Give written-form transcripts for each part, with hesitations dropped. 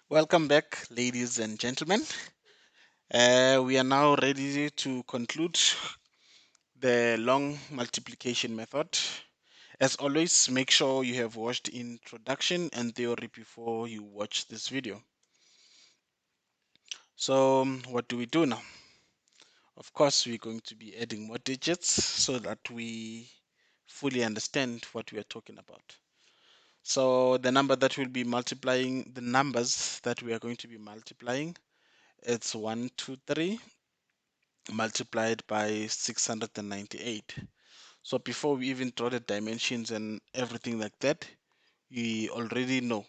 Welcome back, ladies and gentlemen. We are now ready to conclude the long multiplication method. As always, make sure you have watched introduction and theory before you watch this video. So, what do we do now? Of course, we're going to be adding more digits so that we fully understand what we are talking about. So, the number that we'll be multiplying, the numbers that we are going to be multiplying, it's 123 multiplied by 698. So before we even draw the dimensions and everything like that, we already know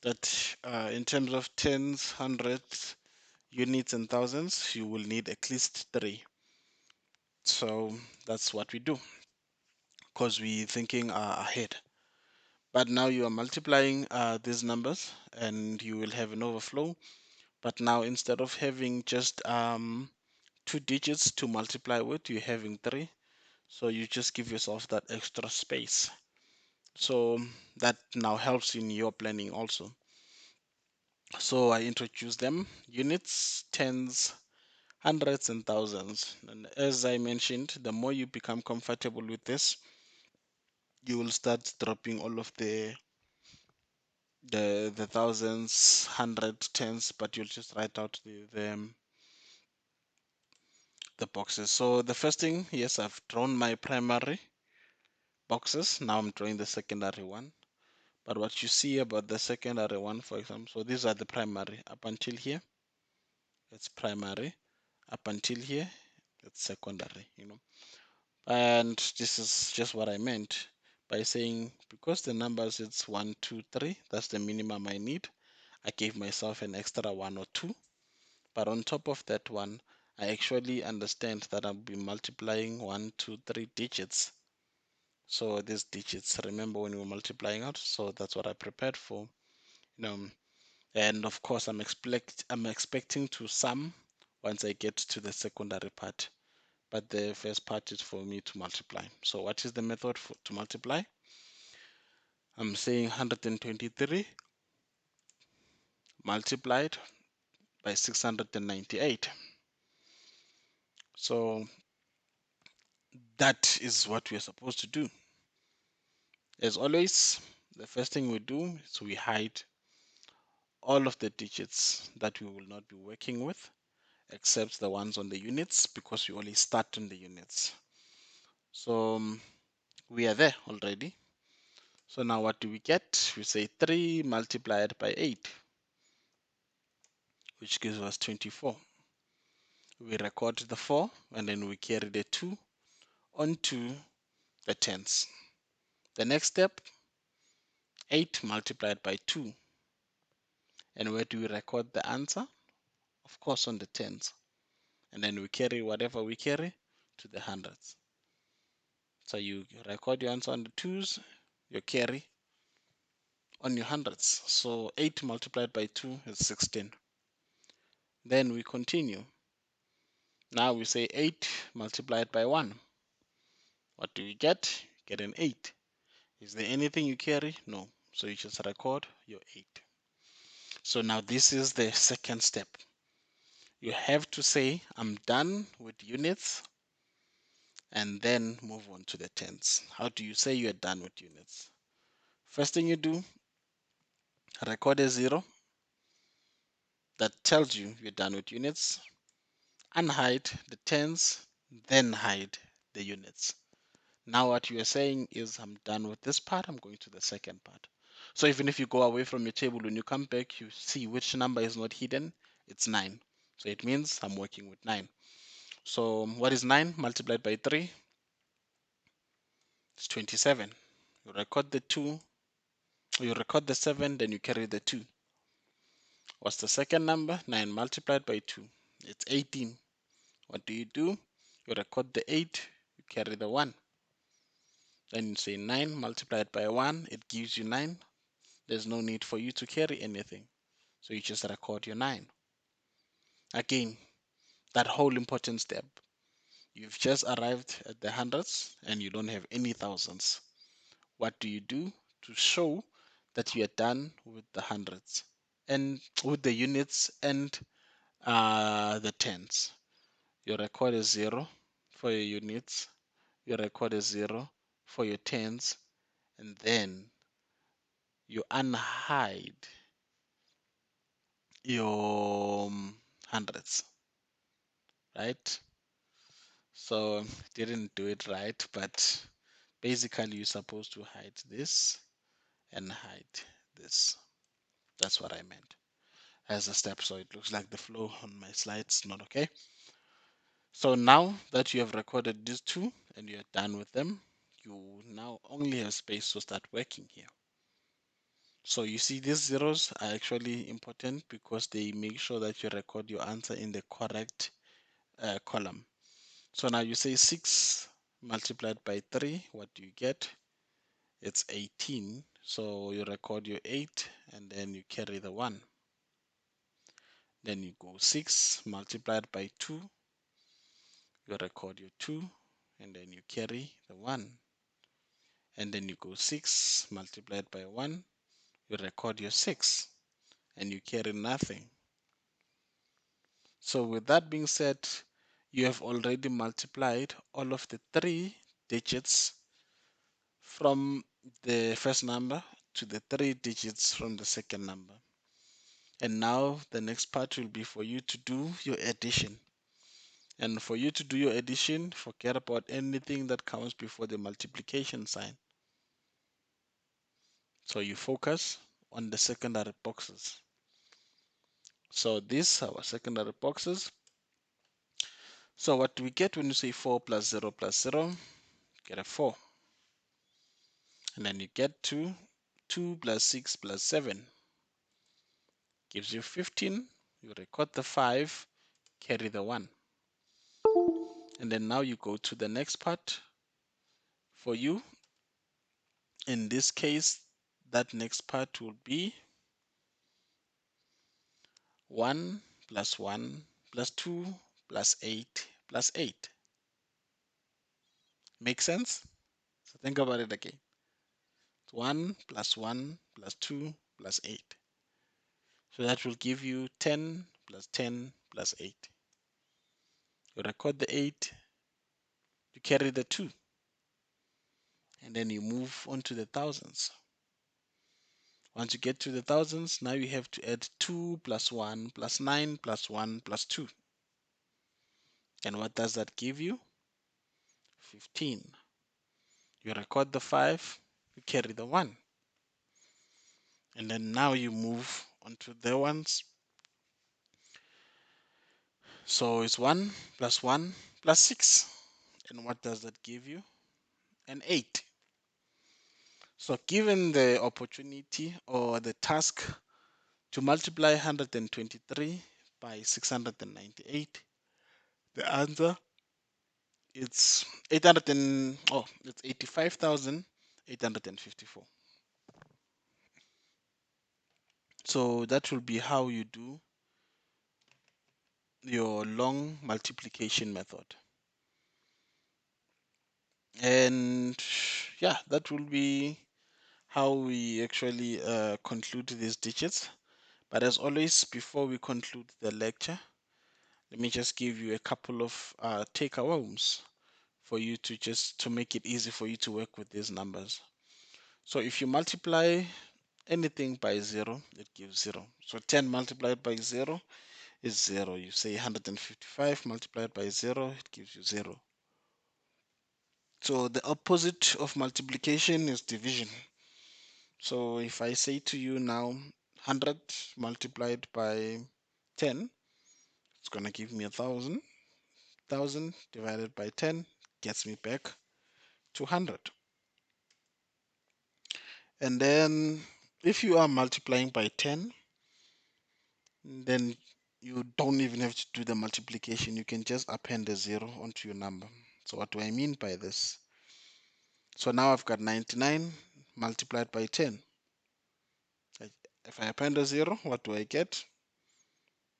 that in terms of tens, hundreds, units, and thousands, you will need at least three. So that's what we do because we're thinking ahead. But now you are multiplying these numbers and you will have an overflow. But now instead of having just two digits to multiply with, you're having three. So you just give yourself that extra space. So that now helps in your planning also. So I introduce them: units, tens, hundreds, and thousands. And as I mentioned, the more you become comfortable with this, you will start dropping all of the thousands, hundreds, tens, but you'll just write out the boxes. So the first thing, yes, I've drawn my primary boxes. Now I'm drawing the secondary one. But what you see about the secondary one, for example, so these are the primary. Up until here, it's primary. Up until here, it's secondary. And this is just what I meant by saying, because the numbers, it's 1, 2, 3, that's the minimum I need. I gave myself an extra one or two. But on top of that one, I actually understand that I'll be multiplying 1, 2, 3 digits. So these digits, remember when we were multiplying out? So that's what I prepared for. You know, and of course I'm expecting to sum once I get to the secondary part, but the first part is for me to multiply. So what is the method to multiply? I'm saying 123 multiplied by 698. So that is what we're supposed to do. As always, the first thing we do is we hide all of the digits that we will not be working with, except the ones on the units, because we only start on the units. So we are there already. So now what do we get? We say 3 multiplied by 8, which gives us 24. We record the 4 and then we carry the 2 onto the tens. The next step, 8 multiplied by 2. And where do we record the answer? Of course on the tens. And then we carry whatever we carry to the hundreds. So you record your answer on the twos, you carry on your hundreds. So 8 multiplied by 2 is 16. Then we continue. Now we say 8 multiplied by 1. What do you get? Get an 8. Is there anything you carry? No. So you just record your 8. So now this is the second step. You have to say, I'm done with units, and then move on to the tens. How do you say you're done with units? First thing you do, record a 0. That tells you you're done with units. Unhide the tens, then hide the units. Now what you are saying is, I'm done with this part, I'm going to the second part. So even if you go away from your table, when you come back, you see which number is not hidden. It's 9. So it means I'm working with 9. So what is 9 multiplied by 3? It's 27. You record the 2, you record the 7, then you carry the 2. What's the second number? 9 multiplied by 2. It's 18. What do? You record the 8, you carry the 1. Then you say 9 multiplied by 1, it gives you 9. There's no need for you to carry anything. So you just record your 9. Again, that whole important step. You've just arrived at the hundreds and you don't have any thousands. What do you do to show that you are done with the hundreds and with the units and the tens. Your record is 0 for your units. Your record is 0 for your tens, and then you unhide your hundreds, right? So didn't do it right, but basically you're supposed to hide this and hide this. That's what I meant as a step, so it looks like the flow on my slides not okay. So now that you have recorded these two and you're done with them, you now only have space to start working here. So you see these zeros are actually important because they make sure that you record your answer in the correct column. So now you say 6 multiplied by 3, what do you get? It's 18. So you record your 8 and then you carry the 1. Then you go 6 multiplied by 2, you record your 2 and then you carry the 1. And then you go 6 multiplied by 1, you record your 6 and you carry nothing. So with that being said, you have already multiplied all of the 3 digits from the first number to the 3 digits from the second number. And now the next part will be for you to do your addition. And for you to do your addition, forget about anything that comes before the multiplication sign. So you focus on the secondary boxes. So these are our secondary boxes. So what do we get when you say 4 plus 0 plus 0? Get a 4. And then you get to 2 plus 6 plus 7. Gives you 15. You record the 5, carry the 1. And then now you go to the next part. For you, in this case, that next part will be 1 plus 1 plus 2 plus 8 plus 8. Make sense? So think about it again. 1 plus 1 plus 2 plus 8. So that will give you 10 plus 10 plus 8. You record the 8, you carry the 2, and then you move on to the thousands. Once you get to the thousands, now you have to add 2 plus 1 plus 9 plus 1 plus 2. And what does that give you? 15. You record the 5, you carry the 1. And then now you move on to the ones. So it's 1 plus 1 plus 6. And what does that give you? An 8. So given the opportunity or the task to multiply 123 by 698, the answer it's 85,854. So that will be how you do your long multiplication method. And yeah, that will be how we actually conclude these digits. But as always, before we conclude the lecture, let me just give you a couple of take-homes for you to make it easy for you to work with these numbers. So if you multiply anything by 0, it gives 0. So 10 multiplied by 0 is 0. You say 155 multiplied by 0, it gives you 0. So the opposite of multiplication is division. So if I say to you now 100 multiplied by 10, it's going to give me 1,000. 1,000 divided by 10 gets me back to 100. And then if you are multiplying by 10, then you don't even have to do the multiplication. You can just append a 0 onto your number. So what do I mean by this? So now I've got 99 multiplied by 10. If I append a 0, what do I get?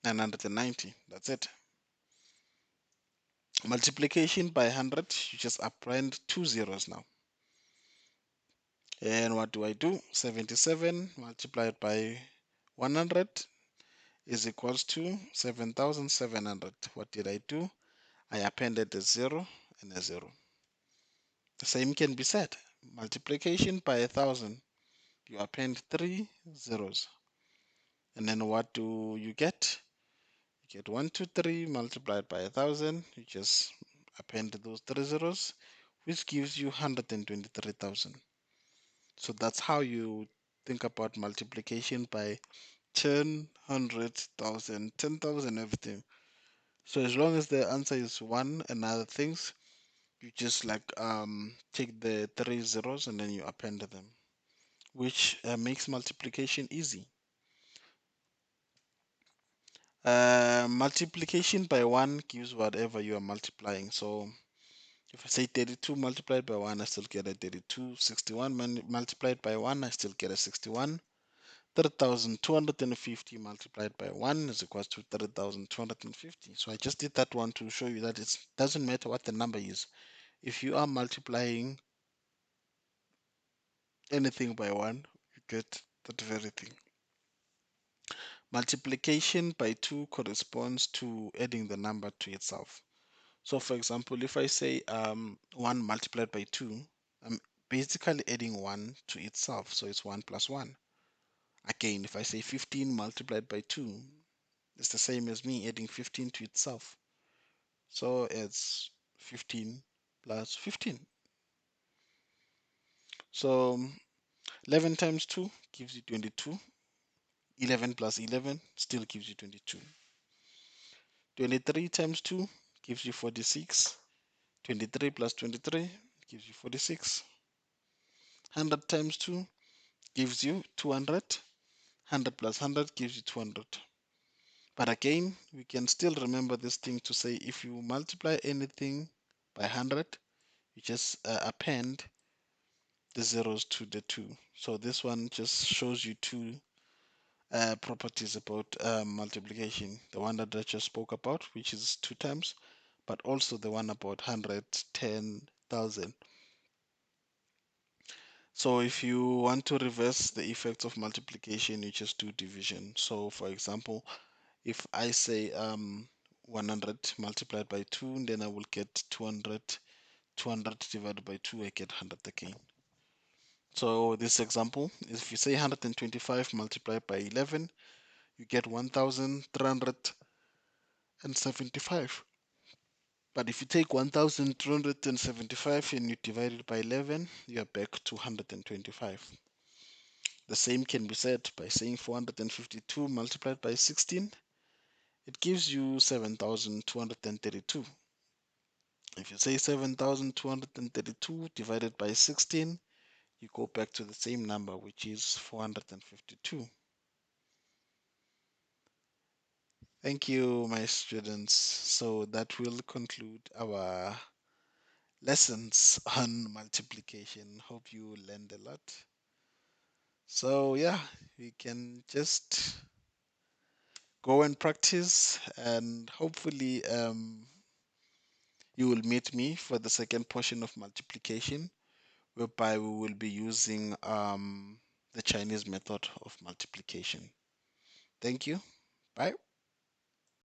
990. That's it. Multiplication by 100, you just append 2 zeros now. And what do I do? 77 multiplied by 100 is equals to 7,700. What did I do? I appended a 0 and a 0. The same can be said. Multiplication by 1,000. You append 3 zeros. And then what do you get? You get 123 multiplied by 1,000. You just append those 3 zeros, which gives you 123,000. So that's how you think about multiplication by 10, 100,000, 10,000, everything. So as long as the answer is 1 and other things, you just like take the 3 zeros and then you append them, which makes multiplication easy. Multiplication by 1 gives whatever you are multiplying. So if I say 32 multiplied by 1, I still get a 32. 61 multiplied by 1, I still get a 61. 30,250 multiplied by 1 is equals to 30,250. So I just did that one to show you that it doesn't matter what the number is. If you are multiplying anything by 1, you get that very thing. Multiplication by 2 corresponds to adding the number to itself. So for example, if I say 1 multiplied by 2, I'm basically adding 1 to itself. So it's 1 plus 1. Again, if I say 15 multiplied by 2, it's the same as me adding 15 to itself. So it's 15 plus 15. So 11 times 2 gives you 22. 11 plus 11 still gives you 22. 23 times 2 gives you 46. 23 plus 23 gives you 46. 100 times 2 gives you 200. 100 plus 100 gives you 200. But again, we can still remember this thing to say if you multiply anything by 100, you just append the zeros to the 2. So this one just shows you two properties about multiplication. The one that I just spoke about, which is 2 times, but also the one about 110,000. So if you want to reverse the effects of multiplication, you just do division. So for example, if I say 100 multiplied by 2, then I will get 200. 200 divided by 2, I get 100 again. So this example is if you say 125 multiplied by 11, you get 1,375. But if you take 1,375 and you divide it by 11, you are back to 125. The same can be said by saying 452 multiplied by 16. It gives you 7,232. If you say 7,232 divided by 16, you go back to the same number, which is 452. Thank you, my students. So that will conclude our lessons on multiplication. Hope you learned a lot. So yeah, we can just go and practice, and hopefully you will meet me for the second portion of multiplication, whereby we will be using the Chinese method of multiplication. Thank you. Bye.